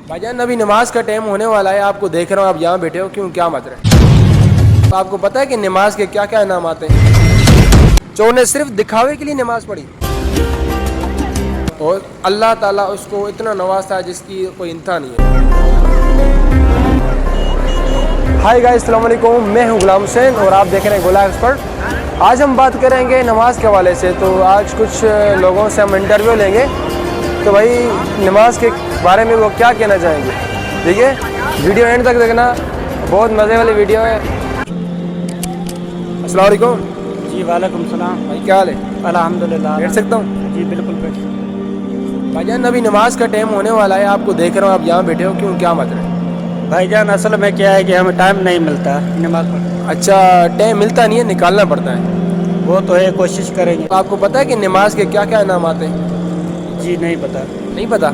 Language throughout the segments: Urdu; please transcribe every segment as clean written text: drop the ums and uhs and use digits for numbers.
بھائی جان ابھی نماز کا ٹائم ہونے والا ہے، آپ کو دیکھ رہا ہوں آپ یہاں بیٹھے ہو، کیوں کیا مت رہے؟ آپ کو پتہ ہے کہ نماز کے کیا کیا انعامات ہیں؟ چور نے صرف دکھاوے کے لیے نماز پڑھی اور اللہ تعالیٰ اس کو اتنا نوازتا ہے جس کی کوئی انتہا نہیں ہے۔ ہائی گائز، السلام علیکم، میں ہوں غلام حسین اور آپ دیکھ رہے ہیں گولا ایکسپرٹ۔ آج ہم بات کریں گے نماز کے حوالے سے، تو آج کچھ لوگوں سے ہم انٹرویو لیں گے، تو بھائی نماز کے بارے میں وہ کیا کہنا چاہیں گے۔ ٹھیک ہے، ویڈیو اینڈ تک دیکھنا، بہت مزے والی ویڈیو ہے۔ السلام علیکم جی وعلیکم السلام بھائی، کیا حال ہے؟ الحمدللہ۔ بیٹھ سکتا ہوں؟ جی بالکل بیٹھ۔ بھائی جان ابھی نماز کا ٹائم ہونے والا ہے، آپ کو دیکھ رہا ہوں آپ یہاں بیٹھے ہو، کیوں کیا مت رہے؟ بھائی جان اصل میں کیا ہے کہ ہمیں ٹائم نہیں ملتا نماز پڑھنے۔ اچھا، ٹائم ملتا نہیں ہے، نکالنا پڑتا ہے۔ وہ تو ہے، کوشش کریں گے۔ آپ کو پتہ ہے کہ نماز کے کیا کیا انعامات ہیں؟ جی نہیں پتہ۔ نہیں پتہ؟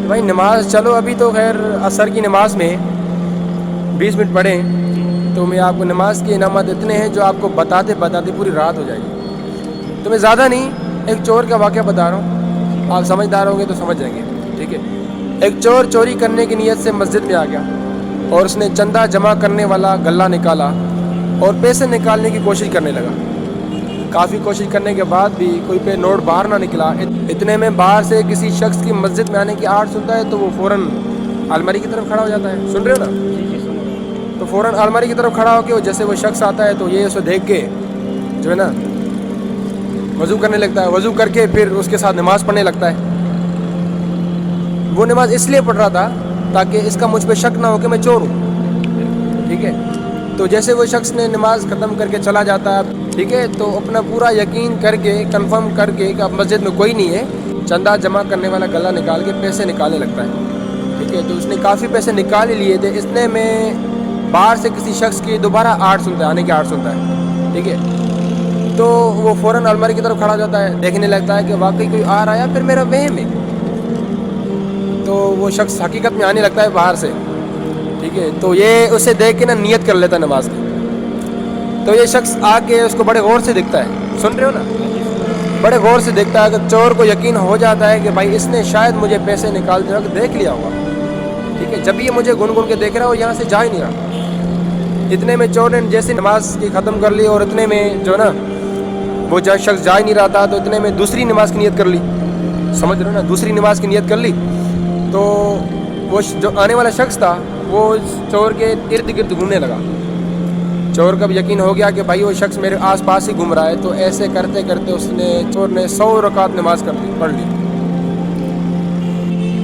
تو بھائی نماز، چلو ابھی تو خیر عصر کی نماز میں 20 منٹ پڑھیں تو میں آپ کو نماز کے انعامات اتنے ہیں جو آپ کو بتاتے بتاتے پوری رات ہو جائے گی۔ تو میں زیادہ نہیں، ایک چور کا واقعہ بتا رہا ہوں، آپ سمجھدار ہوں گے تو سمجھ جائیں گے۔ ٹھیک ہے، ایک چور چوری کرنے کی نیت سے مسجد میں آ گیا اور اس نے چندہ جمع کرنے والا غلہ نکالا اور پیسے نکالنے کی کوشش کرنے لگا۔ کافی کوشش کرنے کے بعد بھی کوئی پہ نوٹ باہر نہ نکلا۔ اتنے میں باہر سے کسی شخص کی مسجد میں آنے کی آڑ سنتا ہے تو وہ فوراً الماری کی طرف کھڑا ہو جاتا ہے۔ سن رہے ہو نا؟ تو فوراً الماری کی طرف کھڑا ہو کے جیسے وہ شخص آتا ہے تو یہ اسے دیکھ کے جو ہے نا وضو کرنے لگتا ہے۔ وضو کر کے پھر اس کے ساتھ نماز پڑھنے لگتا ہے۔ وہ نماز اس لیے پڑھ رہا تھا تاکہ اس کا مجھ پہ شک نہ ہو کہ میں چور ہوں۔ ٹھیک ہے، تو جیسے وہ شخص نے نماز ختم کر کے چلا جاتا ہے، ٹھیک ہے، تو اپنا پورا یقین کر کے کنفرم کر کے کہ اب مسجد میں کوئی نہیں ہے، چندہ جمع کرنے والا غلہ نکال کے پیسے نکالنے لگتا ہے۔ ٹھیک ہے، تو اس نے کافی پیسے نکال ہی لیے تھے، اتنے میں باہر سے کسی شخص کی دوبارہ آڑ سنتا ہے، آنے کی آڑ سنتا ہے۔ ٹھیک ہے، تو وہ فوراً الماری کی طرف کھڑا ہو جاتا ہے، دیکھنے لگتا ہے کہ واقعی کوئی آ رہا ہے پھر میرا وہم ہے۔ تو وہ شخص حقیقت میں آنے لگتا ہے باہر سے۔ ٹھیک ہے، تو یہ اسے دیکھ کے نا نیت کر لیتا ہے نماز کی۔ تو یہ شخص آ کے اس کو بڑے غور سے دیکھتا ہے، سن رہے ہو نا، بڑے غور سے دیکھتا ہے کہ چور کو یقین ہو جاتا ہے کہ بھائی اس نے شاید مجھے پیسے نکالتے وقت دیکھ لیا ہوگا۔ ٹھیک ہے، جب یہ مجھے گن گن کے دیکھ رہا ہے وہ یہاں سے جا ہی نہیں رہا۔ اتنے میں چور نے جیسے نماز کی ختم کر لی اور اتنے میں جو نا وہ شخص جا ہی نہیں رہا تھا، تو اتنے میں دوسری نماز کی نیت کر لی۔ سمجھ رہے ہو نا، دوسری نماز کی نیت کر لی تو وہ جو آنے والا شخص تھا وہ چور کے ارد گرد گھومنے لگا۔ چور کا بھی یقین ہو گیا کہ بھائی وہ شخص میرے آس پاس ہی گھوم رہا ہے، تو ایسے کرتے کرتے چور نے 100 رکعت نماز پڑھ لی۔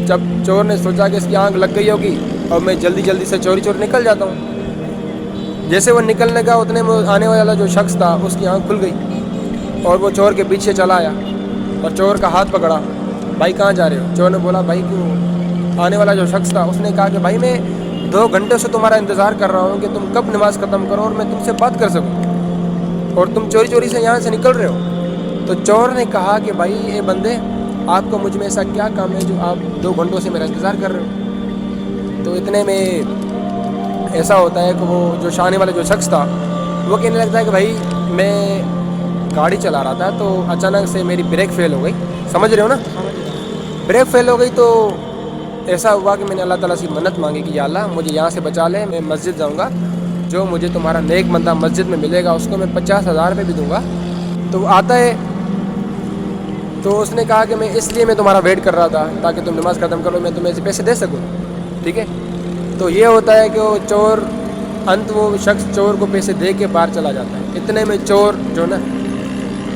جب چور نے سوچا کہ اس کی آنکھ لگ گئی ہوگی اور میں جلدی جلدی سے چوری نکل جاتا ہوں، جیسے وہ نکلنے کا اتنے میں آنے والا جو شخص تھا اس کی آنکھ کھل گئی اور وہ چور کے پیچھے چلا آیا اور چور کا ہاتھ پکڑا۔ بھائی کہاں جا رہے ہو؟ چور نے بولا بھائی کیوں؟ آنے والا جو شخص تھا اس نے کہا کہ بھائی میں 2 گھنٹے سے تمہارا انتظار کر رہا ہوں کہ تم کب نماز ختم کرو اور میں تم سے بات کر سکوں، اور تم چوری سے یہاں سے نکل رہے ہو۔ تو چور نے کہا کہ بھائی اے بندے، آپ کو مجھ میں ایسا کیا کام ہے جو آپ 2 گھنٹوں سے میرا انتظار کر رہے ہو؟ تو اتنے میں ایسا ہوتا ہے کہ وہ جو آنے والا جو شخص تھا وہ کہنے لگتا ہے کہ بھائی میں گاڑی چلا رہا تھا تو اچانک سے میری بریک فیل ہو گئی۔ سمجھ رہے ہو نا؟ بریک فیل ہو گئی تو ایسا ہوا کہ میں نے اللہ تعالیٰ سے منت مانگی کہ یا اللہ مجھے یہاں سے بچا لے، میں مسجد جاؤں گا، جو مجھے تمہارا نیک بندہ مسجد میں ملے گا اس کو میں 50,000 روپے بھی دوں گا۔ تو وہ آتا ہے تو اس نے کہا کہ میں تمہارا ویٹ کر رہا تھا تاکہ تم نماز ختم کرو، میں تمہیں پیسے دے سکوں۔ ٹھیک ہے، تو یہ ہوتا ہے کہ وہ شخص چور کو پیسے دے کے باہر چلا جاتا ہے۔ اتنے میں چور جو نا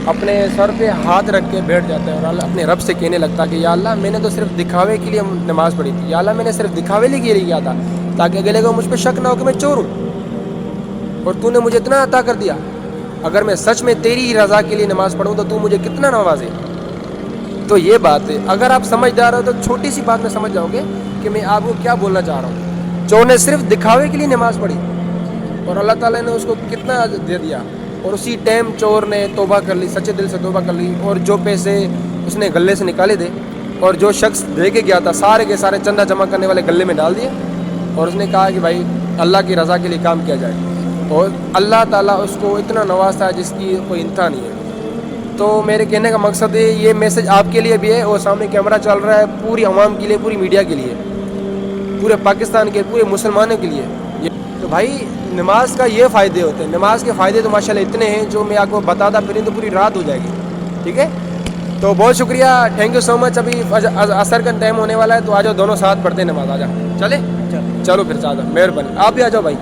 اپنے سر پہ ہاتھ رکھ کے بیٹھ جاتا ہے اور اپنے رب سے کہنے لگتا کہ یا اللہ میں نے تو صرف دکھاوے کے لیے نماز پڑھی تھی، یا اللہ میں نے صرف دکھاوے کے لیے کیا تھا تاکہ اگلے کو مجھ پہ شک نہ ہو کہ میں چور ہوں، اور تو نے مجھے اتنا عطا کر دیا۔ اگر میں سچ میں تیری رضا کے لیے نماز پڑھوں تو مجھے کتنا نوازے۔ تو یہ بات ہے، اگر آپ سمجھدار ہو تو چھوٹی سی بات میں سمجھ جاؤ گے کہ میں آپ کو کیا بولنا چاہ رہا ہوں۔ چور نے صرف دکھاوے کے لیے نماز پڑھی اور اللہ تعالیٰ نے اس کو کتنا دے دیا، اور اسی ٹائم چور نے توبہ کر لی، سچے دل سے توبہ کر لی، اور جو پیسے اس نے غلے سے نکالے تھے اور جو شخص دے کے گیا تھا سارے کے سارے چندہ جمع کرنے والے غلے میں ڈال دیے، اور اس نے کہا کہ بھائی اللہ کی رضا کے لیے کام کیا جائے، اور اللہ تعالیٰ اس کو اتنا نوازتا ہے جس کی کوئی انتہا نہیں ہے۔ تو میرے کہنے کا مقصد ہے، یہ میسج آپ کے لیے بھی ہے اور سامنے کیمرہ چل رہا ہے، پوری عوام کے لیے، پوری میڈیا کے لیے پورے پاکستان کے پورے مسلمانوں کے لیے. تو بھائی نماز کا یہ فائدے ہوتے ہیں, نماز کے فائدے تو ماشاءاللہ اتنے ہیں جو میں آپ کو بتاتا پھریں تو پوری رات ہو جائے گی. ٹھیک ہے, تو بہت شکریہ, تھینک یو سو مچ. ابھی عصر کا ٹائم ہونے والا ہے, تو آ جاؤ دونوں ساتھ پڑھتے ہیں نماز. آ جاؤ, چلے چلو پھر, چاہتا مہربانی, آپ بھی آ جاؤ بھائی.